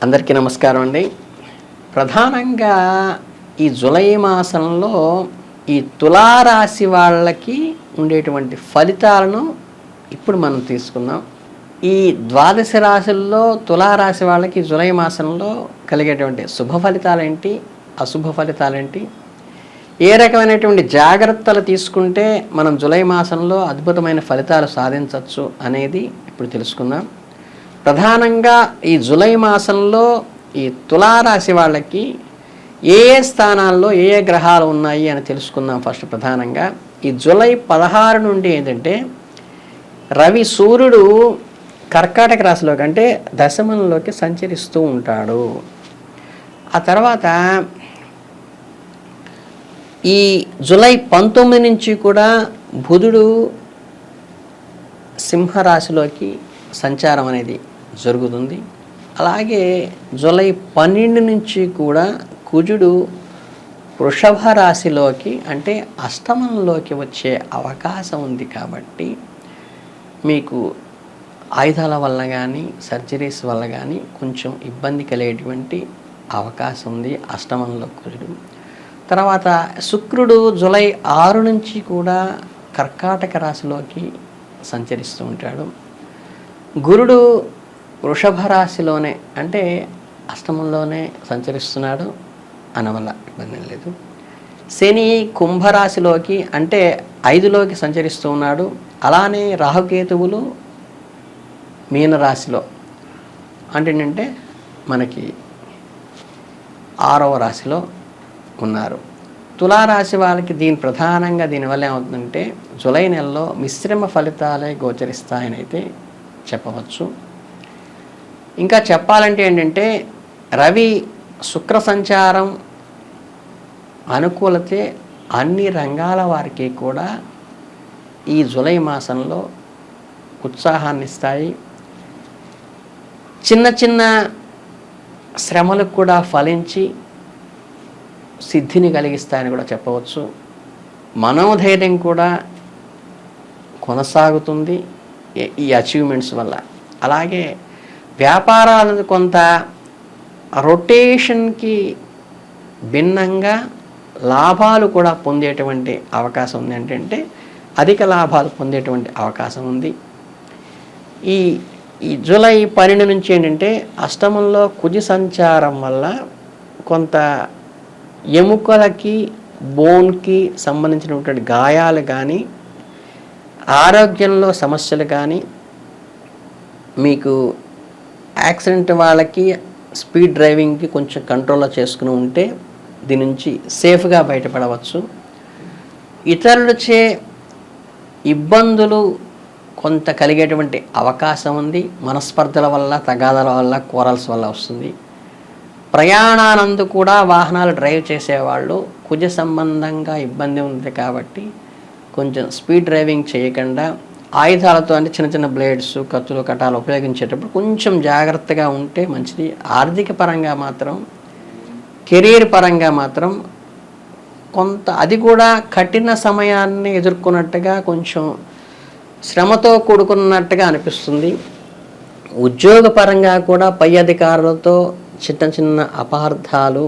అందరికీ నమస్కారం అండి. ప్రధానంగా ఈ జూలై మాసంలో ఈ తులారాశి వాళ్ళకి ఉండేటువంటి ఫలితాలను ఇప్పుడు మనం తీసుకుందాం. ఈ ద్వాదశ రాశుల్లో తులారాశి వాళ్ళకి జూలై మాసంలో కలిగేటువంటి శుభ ఫలితాలేంటి, అశుభ ఫలితాలేంటి, ఏ రకమైనటువంటి జాగ్రత్తలు తీసుకుంటే మనం జూలై మాసంలో అద్భుతమైన ఫలితాలు సాధించవచ్చు అనేది ఇప్పుడు తెలుసుకుందాం. ప్రధానంగా ఈ జూలై మాసంలో ఈ తులారాశి వాళ్ళకి ఏ స్థానాల్లో ఏ గ్రహాలు ఉన్నాయి అని తెలుసుకుందాం. ఫస్ట్ ప్రధానంగా ఈ జూలై 16 నుండి ఏంటంటే రవి సూర్యుడు కర్కాటక రాశిలోకి అంటే దశమంలోకి సంచరిస్తూ ఉంటాడు. ఆ తర్వాత ఈ జూలై 19 నుంచి కూడా బుధుడు సింహరాశిలోకి సంచారం అనేది జరుగుతుంది. అలాగే జూలై 12 నుంచి కూడా కుజుడు వృషభ రాశిలోకి అంటే అష్టమంలోకి వచ్చే అవకాశం ఉంది. కాబట్టి మీకు ఆయుధాల వల్ల కానీ సర్జరీస్ వల్ల కానీ కొంచెం ఇబ్బంది కలిగేటువంటి అవకాశం ఉంది అష్టమంలో కుజుడు. తర్వాత శుక్రుడు జూలై 6 నుంచి కూడా కర్కాటక రాశిలోకి సంచరిస్తూ ఉంటాడు. గురుడు వృషభ రాశిలోనే అంటే అష్టమంలోనే సంచరిస్తున్నాడు, అనవల్ల ఇబ్బంది లేదు. శని కుంభరాశిలోకి అంటే 5లోకి సంచరిస్తూ ఉన్నాడు. అలానే రాహుకేతువులు మీనరాశిలో అంటే ఏంటంటే మనకి 6వ రాశిలో ఉన్నారు. తులారాశి వాళ్ళకి ప్రధానంగా దీనివల్ల ఏమవుతుందంటే జూలై నెలలో మిశ్రమ ఫలితాలే గోచరిస్తాయని అయితే చెప్పవచ్చు. ఇంకా చెప్పాలంటే ఏంటంటే రవి శుక్ర సంచారం అనుకూలతే అన్ని రంగాల వారికి కూడా ఈ జూలై మాసంలో ఉత్సాహాన్ని ఇస్తాయి. చిన్న చిన్న శ్రమలకు కూడా ఫలించి సిద్ధిని కలిగిస్తాయని కూడా చెప్పవచ్చు. మనోధైర్యం కూడా కొనసాగుతుంది ఈ అచీవ్మెంట్స్ వల్ల. అలాగే వ్యాపారాలను కొంత రొటేషన్కి భిన్నంగా లాభాలు కూడా పొందేటువంటి అవకాశం ఉంది. ఏంటంటే అధిక లాభాలు పొందేటువంటి అవకాశం ఉంది. ఈ జూలై 12 నుంచి ఏంటంటే అష్టమంలో కుజ సంచారం వల్ల కొంత ఎముకలకి బోన్కి సంబంధించినటువంటి గాయాలు కానీ ఆరోగ్యంలో సమస్యలు కానీ మీకు యాక్సిడెంట్ వాళ్ళకి స్పీడ్ డ్రైవింగ్కి కొంచెం కంట్రోల్లో చేసుకుని ఉంటే దీని నుంచి సేఫ్గా బయటపడవచ్చు. ఇతరులచే ఇబ్బందులు కొంత కలిగేటువంటి అవకాశం ఉంది. మనస్పర్ధల వల్ల, తగాదాల వల్ల, కోరల్స్ వల్ల వస్తుంది. ప్రయాణానందు కూడా వాహనాలు డ్రైవ్ చేసేవాళ్ళు కుజ సంబంధంగా ఇబ్బంది ఉంది కాబట్టి కొంచెం స్పీడ్ డ్రైవింగ్ చేయకుండా ఆయుధాలతో అంటే చిన్న చిన్న బ్లేడ్స్, కత్తులు, కటాలు ఉపయోగించేటప్పుడు కొంచెం జాగ్రత్తగా ఉంటే మంచిది. ఆర్థిక పరంగా మాత్రం, కెరీర్ పరంగా మాత్రం కొంత అది కూడా కఠిన సమయాన్ని ఎదుర్కొన్నట్టుగా కొంచెం శ్రమతో కూడుకున్నట్టుగా అనిపిస్తుంది. ఉద్యోగపరంగా కూడా పై అధికారులతో చిన్న చిన్న అపార్థాలు,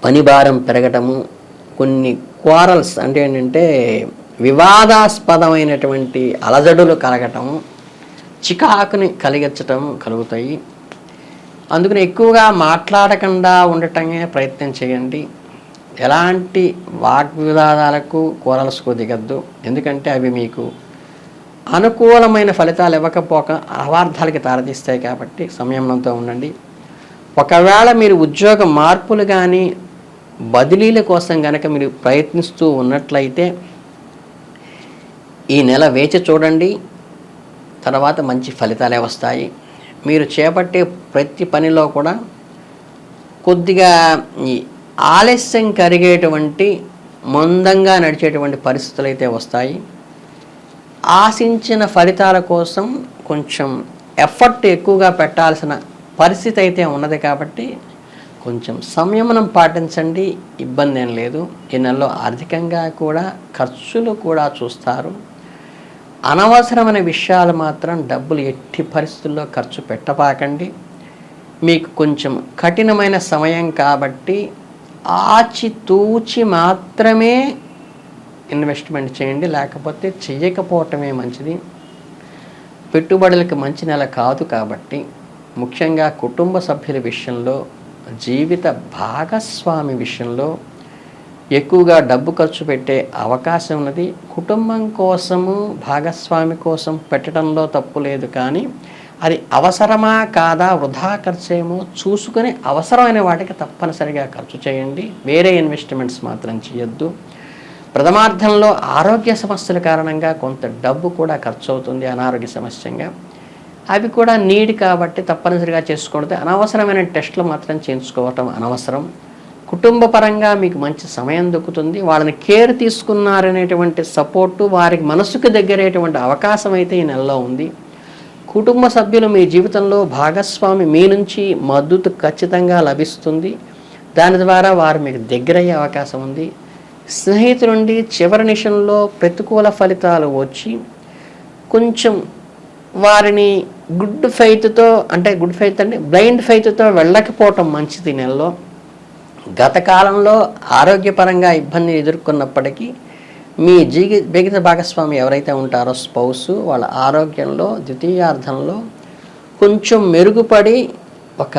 పని భారం పెరగటము, కొన్ని క్వారల్స్ అంటే ఏంటంటే వివాదాస్పదమైనటువంటి అలజడులు కలగటము, చికాకుని కలిగించటం కలుగుతాయి. అందుకని ఎక్కువగా మాట్లాడకుండా ఉండటమే ప్రయత్నం చేయండి. ఎలాంటి వాగ్వివాదాలకు కోరల్స్కు దిగద్దు. ఎందుకంటే అవి మీకు అనుకూలమైన ఫలితాలు ఇవ్వకపోక అవార్థాలకి తారతీస్తాయి. కాబట్టి సంయమనంతో ఉండండి. ఒకవేళ మీరు ఉద్యోగ మార్పులు కానీ బదిలీల కోసం కనుక మీరు ప్రయత్నిస్తూ ఉన్నట్లయితే ఈ నెల వేచి చూడండి. తర్వాత మంచి ఫలితాలే వస్తాయి. మీరు చేపట్టే ప్రతి పనిలో కూడా కొద్దిగా ఈ ఆలస్యం కలిగేటువంటి మందంగా నడిచేటువంటి పరిస్థితులు అయితే వస్తాయి. ఆశించిన ఫలితాల కోసం కొంచెం ఎఫర్ట్ ఎక్కువగా పెట్టాల్సిన పరిస్థితి అయితే ఉన్నది. కాబట్టి కొంచెం సంయమనం పాటించండి, ఇబ్బంది ఏం లేదు. ఈ నెలలో ఆర్థికంగా కూడా ఖర్చులు కూడా చూస్తారు. అనవసరమైన విషయాలు మాత్రం డబ్బులు ఎట్టి పరిస్థితుల్లో ఖర్చు పెట్టపాకండి. మీకు కొంచెం కఠినమైన సమయం కాబట్టి ఆచితూచి మాత్రమే ఇన్వెస్ట్మెంట్ చేయండి, లేకపోతే చెయ్యకపోవటమే మంచిది. పెట్టుబడులకు మంచి నెల కాదు కాబట్టి ముఖ్యంగా కుటుంబ సభ్యుల విషయంలో, జీవిత భాగస్వామి విషయంలో ఎక్కువగా డబ్బు ఖర్చు పెట్టే అవకాశం ఉన్నది. కుటుంబం కోసము, భాగస్వామి కోసం పెట్టడంలో తప్పు లేదు, కానీ అది అవసరమా కాదా, వృధా ఖర్చేమో చూసుకొని అవసరమైన వాటికి తప్పనిసరిగా ఖర్చు చేయండి. వేరే ఇన్వెస్ట్మెంట్స్ మాత్రం చేయొద్దు. ప్రథమార్థంలో ఆరోగ్య సమస్యల కారణంగా కొంత డబ్బు కూడా ఖర్చు అవుతుంది అనారోగ్య సమస్యంగా. అవి కూడా నీడ్ కాబట్టి తప్పనిసరిగా చేసుకోవద్దు. అనవసరమైన టెస్టులు మాత్రం చేయించుకోవటం అనవసరం. కుటుంబ పరంగా మీకు మంచి సమయం దొక్కుతుంది. వాళ్ళని కేర్ తీసుకున్నారనేటువంటి సపోర్టు, వారికి మనసుకు దగ్గరేటువంటి అవకాశం అయితే ఈ నెలలో ఉంది. కుటుంబ సభ్యులు మీ జీవితంలో భాగస్వామి మీ నుంచి మద్దతు ఖచ్చితంగా లభిస్తుంది. దాని ద్వారా వారు మీకు దగ్గరయ్యే అవకాశం ఉంది. స్నేహితుల నుండి చివరి నిమిషంలో ప్రతికూల ఫలితాలు వచ్చి కొంచెం వారిని గుడ్ ఫెయిత్తో బ్లైండ్ ఫెయిత్తో వెళ్ళకపోవటం మంచిది. నెలలో గత కాలంలో ఆరోగ్యపరంగా ఇబ్బంది ఎదుర్కొన్నప్పటికీ మీ జీవిత భాగస్వామి ఎవరైతే ఉంటారో స్పౌసు, వాళ్ళ ఆరోగ్యంలో ద్వితీయార్థంలో కొంచెం మెరుగుపడి ఒక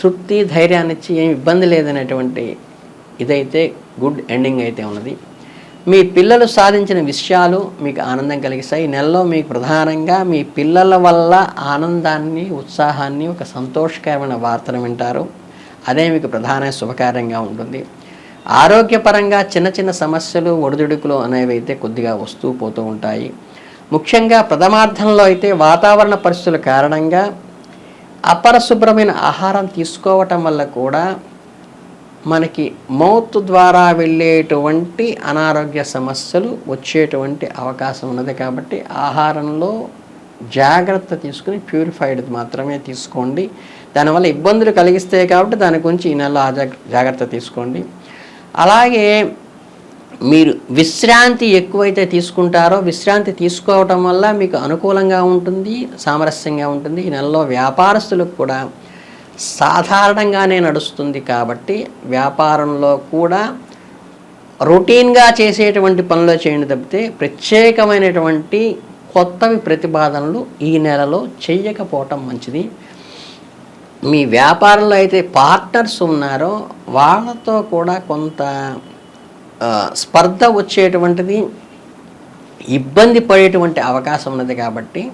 తృప్తి, ధైర్యాన్ని ఇచ్చి ఏమి ఇబ్బంది లేదనేటువంటి ఇదైతే గుడ్ ఎండింగ్ అయితే ఉన్నది. మీ పిల్లలు సాధించిన విషయాలు మీకు ఆనందం కలిగిస్తాయి. ఈ నెలలో మీకు ప్రధానంగా మీ పిల్లల వల్ల ఆనందాన్ని, ఉత్సాహాన్ని, ఒక సంతోషకరమైన వార్తను వింటారు. అదే మీకు ప్రధాన శుభకార్యంగా ఉంటుంది. ఆరోగ్యపరంగా చిన్న చిన్న సమస్యలు, ఒడిదుడుకులు అనేవి అయితే కొద్దిగా వస్తూ పోతూ ఉంటాయి. ముఖ్యంగా ప్రథమార్థంలో అయితే వాతావరణ పరిస్థితుల కారణంగా అపరిశుభ్రమైన ఆహారం తీసుకోవటం వల్ల కూడా మనకి మౌత్ ద్వారా వెళ్ళేటువంటి అనారోగ్య సమస్యలు వచ్చేటువంటి అవకాశం ఉన్నది. కాబట్టి ఆహారంలో జాగ్రత్త తీసుకుని ప్యూరిఫైడ్ మాత్రమే తీసుకోండి. దానివల్ల ఇబ్బందులు కలిగిస్తాయి కాబట్టి దాని గురించి ఈ నెలలో జాగ్రత్త తీసుకోండి. అలాగే మీరు విశ్రాంతి ఎక్కువైతే తీసుకుంటారో, విశ్రాంతి తీసుకోవటం వల్ల మీకు అనుకూలంగా ఉంటుంది, సామరస్యంగా ఉంటుంది. ఈ నెలలో వ్యాపారస్తులకు కూడా సాధారణంగానే నడుస్తుంది కాబట్టి వ్యాపారంలో కూడా రొటీన్గా చేసేటువంటి పనులు చేయండి తప్పితే ప్రత్యేకమైనటువంటి కొత్తవి ప్రతిపాదనలు ఈ నెలలో చెయ్యకపోవటం మంచిది. మీ వ్యాపారంలో అయితే పార్ట్నర్స్ ఉన్నారో వాళ్ళతో కూడా కొంత స్పర్ధ వచ్చేటువంటిది, ఇబ్బంది పడేటువంటి అవకాశం ఉన్నది. కాబట్టి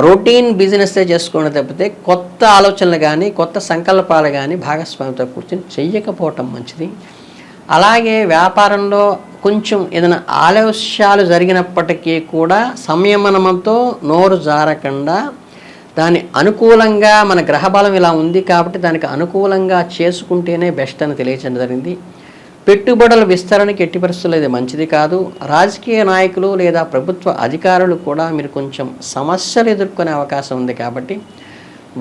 రొటీన్ బిజినెస్సే చేసుకోవడం తప్పితే కొత్త ఆలోచనలు కానీ, కొత్త సంకల్పాలు కానీ భాగస్వామితో కూర్చొని చెయ్యకపోవటం మంచిది. అలాగే వ్యాపారంలో కొంచెం ఏదైనా ఆలస్యాలు జరిగినప్పటికీ కూడా సంయమనంతో నోరు జారకుండా దాని అనుకూలంగా, మన గ్రహబలం ఇలా ఉంది కాబట్టి దానికి అనుకూలంగా చేసుకుంటేనే బెస్ట్ అని తెలియజేయడం జరిగింది. పెట్టుబడుల విస్తరణకి ఎట్టి పరిస్థితుల్లో ఇది మంచిది కాదు. రాజకీయ నాయకులు లేదా ప్రభుత్వ అధికారులు కూడా మీరు కొంచెం సమస్యలు ఎదుర్కొనే అవకాశం ఉంది కాబట్టి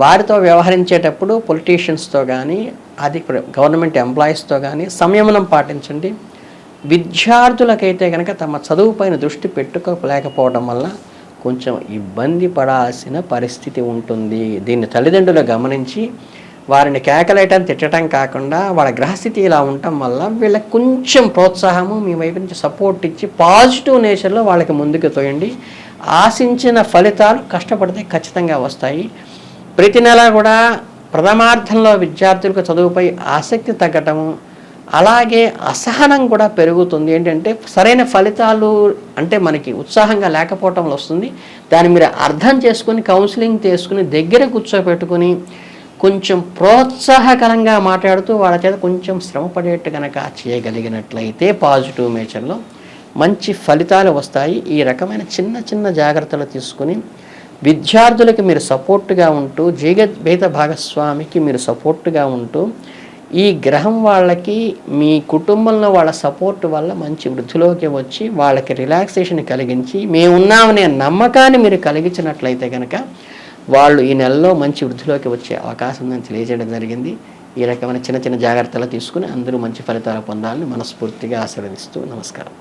వారితో వ్యవహరించేటప్పుడు పొలిటీషియన్స్తో కానీ, అది గవర్నమెంట్ ఎంప్లాయీస్తో కానీ సంయమనం పాటించండి. విద్యార్థులకైతే కనుక తమ చదువుపైన దృష్టి పెట్టుకోలేకపోవడం వల్ల కొంచెం ఇబ్బంది పడాల్సిన పరిస్థితి ఉంటుంది. దీన్ని తల్లిదండ్రులు గమనించి వారిని కేకలేయటం, తిట్టడం కాకుండా వాళ్ళ గ్రహస్థితి ఇలా ఉండటం వల్ల వీళ్ళకి కొంచెం ప్రోత్సాహము, మీ వైపు నుంచి సపోర్ట్ ఇచ్చి పాజిటివ్ నేచర్లో వాళ్ళకి ముందుకు తోయండి. ఆశించిన ఫలితాలు కష్టపడితే ఖచ్చితంగా వస్తాయి. ప్రతి నెల కూడా ప్రథమార్థంలో విద్యార్థులకు చదువుపై ఆసక్తి తగ్గటము, అలాగే అసహనం కూడా పెరుగుతుంది. ఏంటంటే సరైన ఫలితాలు అంటే మనకి ఉత్సాహంగా లేకపోవటంలో వస్తుంది. దాన్ని మీరు అర్థం చేసుకుని కౌన్సిలింగ్ చేసుకుని దగ్గర కూర్చోబెట్టుకుని కొంచెం ప్రోత్సాహకరంగా మాట్లాడుతూ వాళ్ళ చేత కొంచెం శ్రమపడేట్టు కనుక చేయగలిగినట్లయితే పాజిటివ్ నేచర్లో మంచి ఫలితాలు వస్తాయి. ఈ రకమైన చిన్న చిన్న జాగ్రత్తలు తీసుకుని విద్యార్థులకి మీరు సపోర్టుగా ఉంటూ, జీవిత భాగస్వామికి మీరు సపోర్టుగా ఉంటూ, ఈ గ్రహం వాళ్ళకి మీ కుటుంబంలో వాళ్ళ సపోర్ట్ వల్ల మంచి వృద్ధిలోకి వచ్చి వాళ్ళకి రిలాక్సేషన్ కలిగించి మేమున్నామనే నమ్మకాన్ని మీరు కలిగించినట్లయితే కనుక వాళ్ళు ఈ నెలలో మంచి వృద్ధిలోకి వచ్చే అవకాశం ఉందని తెలియజేయడం జరిగింది. ఈ రకమైన చిన్న చిన్న జాగ్రత్తలు తీసుకుని అందరూ మంచి ఫలితాలు పొందాలని మనస్ఫూర్తిగా ఆశీర్వదిస్తూ నమస్కారం.